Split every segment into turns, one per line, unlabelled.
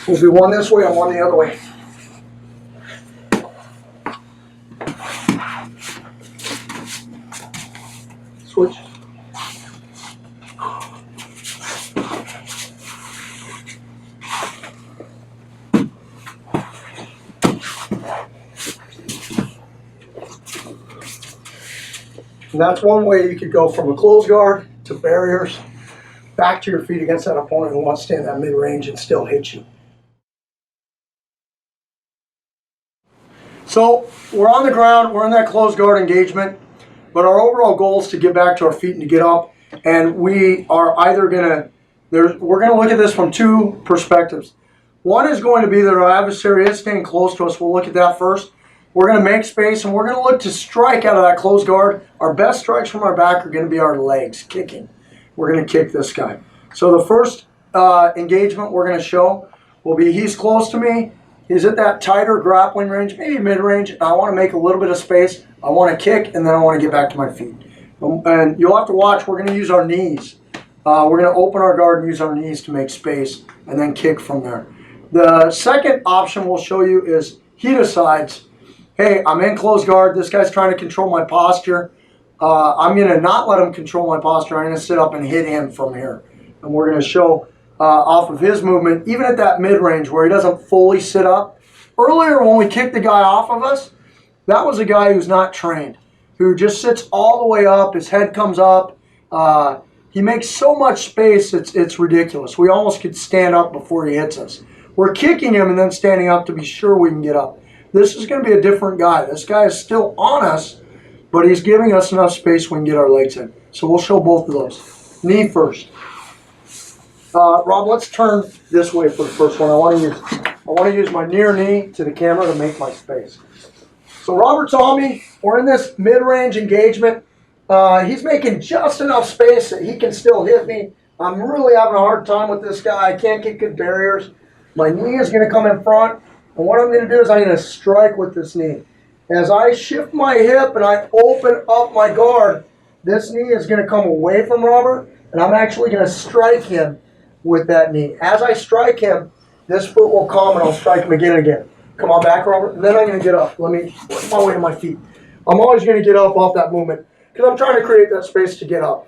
We'll be one this way and one the other way. Switch. And that's one way you could go from a closed guard to barriers, back to your feet against that opponent who wants to stay in that mid-range and still hit you. So we're on the ground, we're in that closed guard engagement, but our overall goal is to get back to our feet and to get up. And we are either we're gonna look at this from two perspectives. One is going to be that our adversary is staying close to us. We'll look at that first. We're going to make space, and we're going to look to strike out of that closed guard. Our best strikes from our back are going to be our legs, kicking. We're going to kick this guy. So the first engagement we're going to show will be he's close to me. He's at that tighter grappling range, maybe mid-range. I want to make a little bit of space. I want to kick, and then I want to get back to my feet. And you'll have to watch. We're going to use our knees. We're going to open our guard and use our knees to make space, and then kick from there. The second option we'll show you is he decides, hey, I'm in closed guard. This guy's trying to control my posture. I'm going to not let him control my posture. I'm going to sit up and hit him from here. And we're going to show off of his movement, even at that mid-range where he doesn't fully sit up. Earlier when we kicked the guy off of us, that was a guy who's not trained, who just sits all the way up. His head comes up. He makes so much space, it's ridiculous. We almost could stand up before he hits us. We're kicking him and then standing up to be sure we can get up. This is going to be a different guy. This guy is still on us, but he's giving us enough space we can get our legs in. So we'll show both of those. Knee first. Rob, let's turn this way for the first one. I want to use my near knee to the camera to make my space. So Robert's on me. We're in this mid-range engagement. He's making just enough space that he can still hit me. I'm really having a hard time with this guy. I can't get good barriers. My knee is going to come in front. And what I'm going to do is I'm going to strike with this knee. As I shift my hip and I open up my guard, this knee is going to come away from Robert, and I'm actually going to strike him with that knee. As I strike him, this foot will come and I'll strike him again and again. Come on back, Robert. And then I'm going to get up. Let me work my way to my feet. I'm always going to get up off that movement because I'm trying to create that space to get up.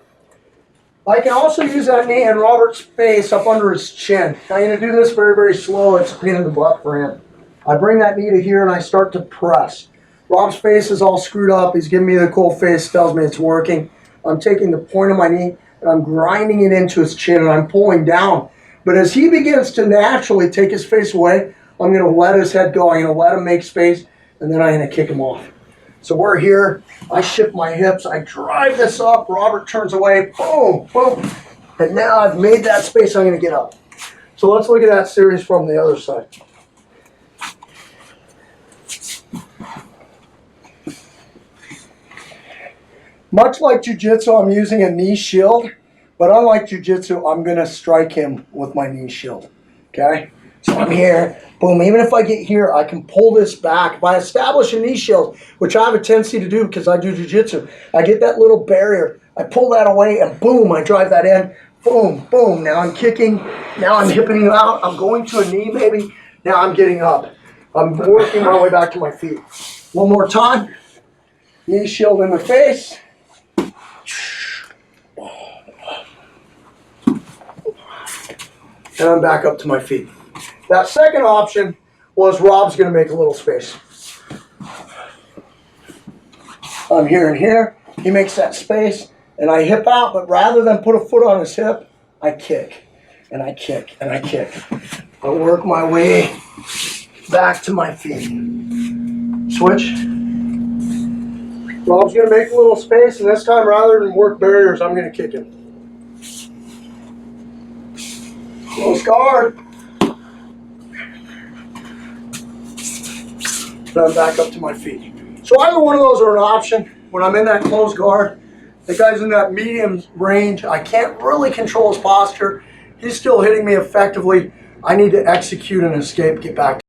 I can also use that knee in Robert's face up under his chin. I'm going to do this very, very slow. It's a pain in the butt for him. I bring that knee to here and I start to press. Rob's face is all screwed up. He's giving me the cold face, tells me it's working. I'm taking the point of my knee and I'm grinding it into his chin and I'm pulling down. But as he begins to naturally take his face away, I'm going to let his head go. I'm going to let him make space, and then I'm going to kick him off. So we're here. I shift my hips. I drive this up. Robert turns away. Boom, boom. And now I've made that space. I'm going to get up. So let's look at that series from the other side. Much like jiu-jitsu, I'm using a knee shield. But unlike jiu-jitsu, I'm going to strike him with my knee shield. Okay? So I'm here. Boom. Even if I get here, I can pull this back. If I establish a knee shield, which I have a tendency to do because I do jiu-jitsu, I get that little barrier. I pull that away and boom, I drive that in. Boom, boom. Now I'm kicking. Now I'm hipping you out. I'm going to a knee maybe. Now I'm getting up. I'm working my way back to my feet. One more time. Knee shield in the face. And I'm back up to my feet. That second option was Rob's going to make a little space. I'm here and here. He makes that space, and I hip out, but rather than put a foot on his hip, I kick, and I kick, and I kick. I work my way back to my feet. Switch. Rob's going to make a little space, and this time, rather than work barriers, I'm going to kick him. Close guard. And I'm back up to my feet. So either one of those are an option. When I'm in that closed guard, the guy's in that medium range. I can't really control his posture. He's still hitting me effectively. I need to execute an escape, get back.